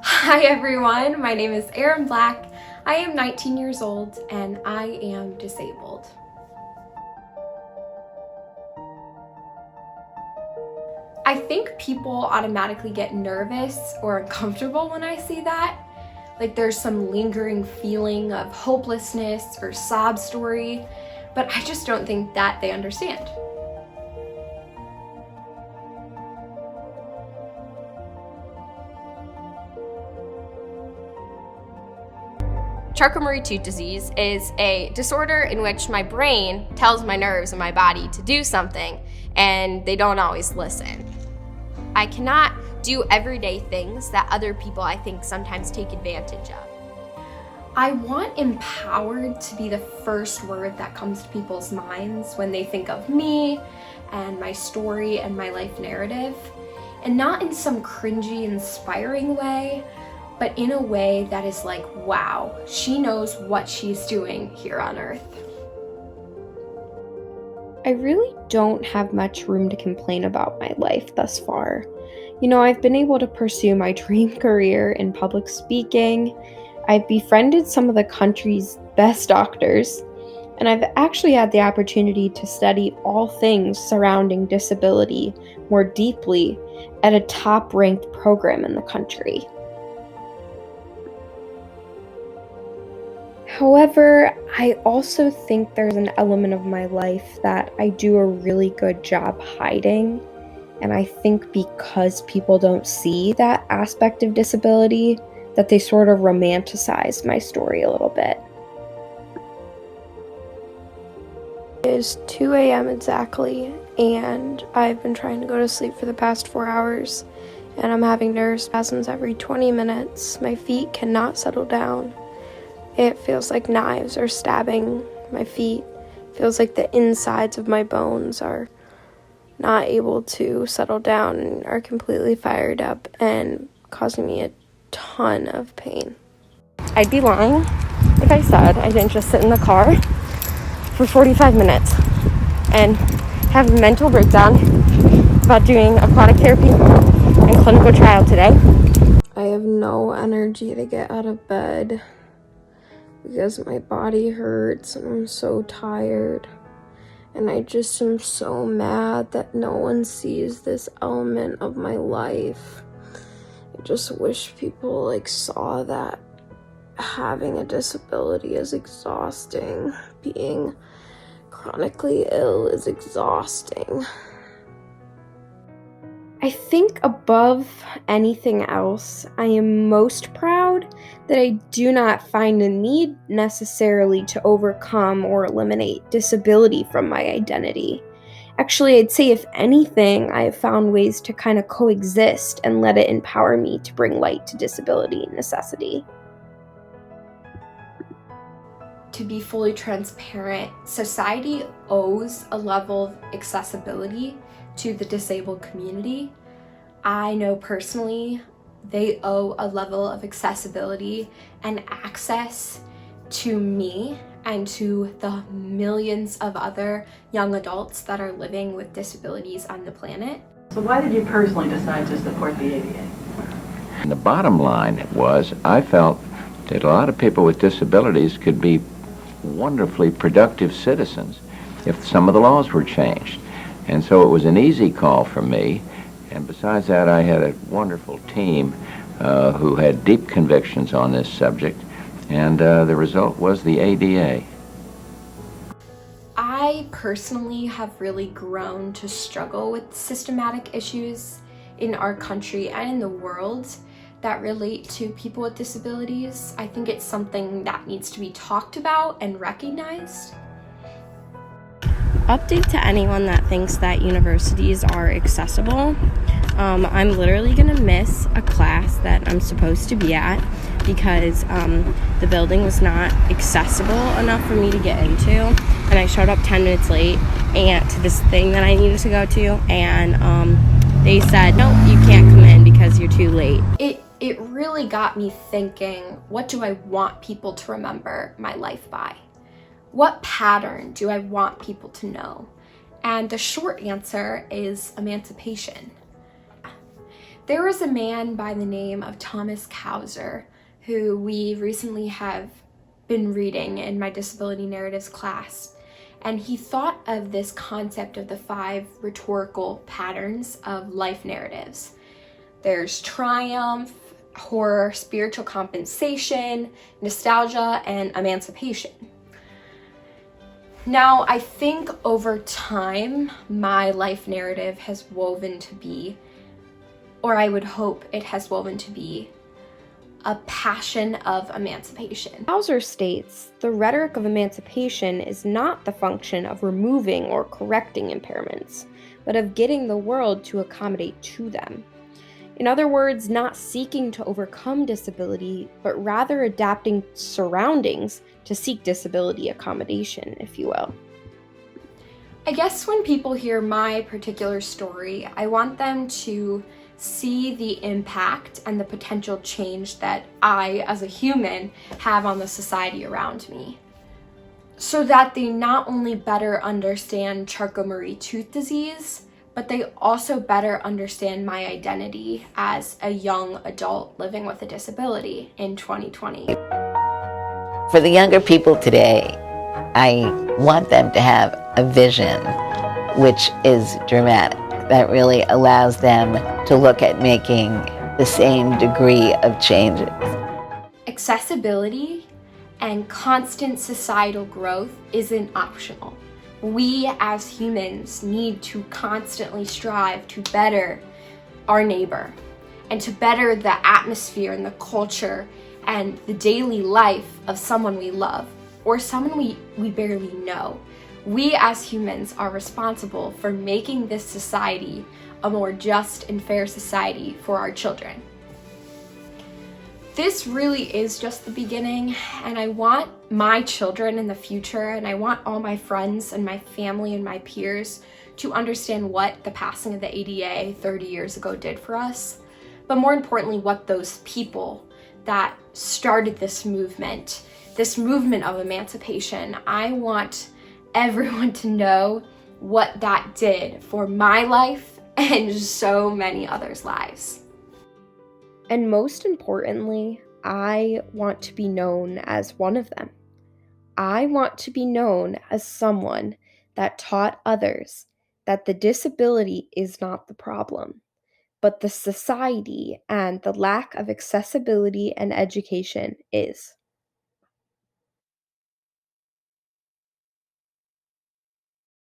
Hi everyone, my name is Erin Black. I am 19 years old and I am disabled. I think people automatically get nervous or uncomfortable when I say that. Like there's some lingering feeling of hopelessness or sob story, but I just don't think that they understand. Charcot-Marie-Tooth disease is a disorder in which my brain tells my nerves and my body to do something, and they don't always listen. I cannot do everyday things that other people, I think, sometimes take advantage of. I want empowered to be the first word that comes to people's minds when they think of me and my story and my life narrative, and not in some cringy, inspiring way, but in a way that is like, wow, she knows what she's doing here on Earth. I really don't have much room to complain about my life thus far. I've been able to pursue my dream career in public speaking. I've befriended some of the country's best doctors, and I've actually had the opportunity to study all things surrounding disability more deeply at a top-ranked program in the country. However, I also think there's an element of my life that I do a really good job hiding. And I think because people don't see that aspect of disability, that they sort of romanticize my story a little bit. It is 2 a.m. exactly, and I've been trying to go to sleep for the past 4 hours, and I'm having nerve spasms every 20 minutes. My feet cannot settle down. It feels like knives are stabbing my feet. It feels like the insides of my bones are not able to settle down and are completely fired up and causing me a ton of pain. I'd be lying if I said I didn't just sit in the car for 45 minutes and have a mental breakdown about doing aquatic therapy and clinical trial today. I have no energy to get out of bed because my body hurts and I'm so tired. And I just am so mad that no one sees this element of my life. I just wish people saw that having a disability is exhausting. Being chronically ill is exhausting. I think above anything else, I am most proud that I do not find a need necessarily to overcome or eliminate disability from my identity. Actually, I'd say if anything, I have found ways to kind of coexist and let it empower me to bring light to disability and necessity. To be fully transparent, society owes a level of accessibility to the disabled community. I know personally they owe a level of accessibility and access to me and to the millions of other young adults that are living with disabilities on the planet. So why did you personally decide to support the ADA? And the bottom line was I felt that a lot of people with disabilities could be wonderfully productive citizens if some of the laws were changed. And so it was an easy call for me. And besides that, I had a wonderful team who had deep convictions on this subject. And the result was the ADA. I personally have really grown to struggle with systematic issues in our country and in the world that relate to people with disabilities. I think it's something that needs to be talked about and recognized. Update to anyone that thinks that universities are accessible. I'm literally going to miss a class that I'm supposed to be at because the building was not accessible enough for me to get into, and I showed up 10 minutes late and to this thing that I needed to go to, and they said, nope, you can't come in because you're too late. It really got me thinking, what do I want people to remember my life by? What pattern do I want people to know? And the short answer is emancipation. There was a man by the name of Thomas Cowser who we recently have been reading in my disability narratives class. And he thought of this concept of the 5 rhetorical patterns of life narratives. There's triumph, horror, spiritual compensation, nostalgia, and emancipation. Now, I think over time, my life narrative has woven to be, or I would hope it has woven to be, a passion of emancipation. Hauser states, the rhetoric of emancipation is not the function of removing or correcting impairments, but of getting the world to accommodate to them. In other words, not seeking to overcome disability, but rather adapting surroundings to seek disability accommodation, if you will. I guess when people hear my particular story, I want them to see the impact and the potential change that I, as a human, have on the society around me, so that they not only better understand Charcot-Marie tooth disease, but they also better understand my identity as a young adult living with a disability in 2020. For the younger people today, I want them to have a vision which is dramatic, that really allows them to look at making the same degree of changes. Accessibility and constant societal growth isn't optional. We as humans need to constantly strive to better our neighbor and to better the atmosphere and the culture and the daily life of someone we love or someone we barely know. We as humans are responsible for making this society a more just and fair society for our children. This really is just the beginning, and I want my children in the future, and I want all my friends and my family and my peers to understand what the passing of the ADA 30 years ago did for us, but more importantly, what those people that started this movement of emancipation, I want everyone to know what that did for my life and so many others' lives. And most importantly, I want to be known as one of them. I want to be known as someone that taught others that the disability is not the problem, but the society and the lack of accessibility and education is.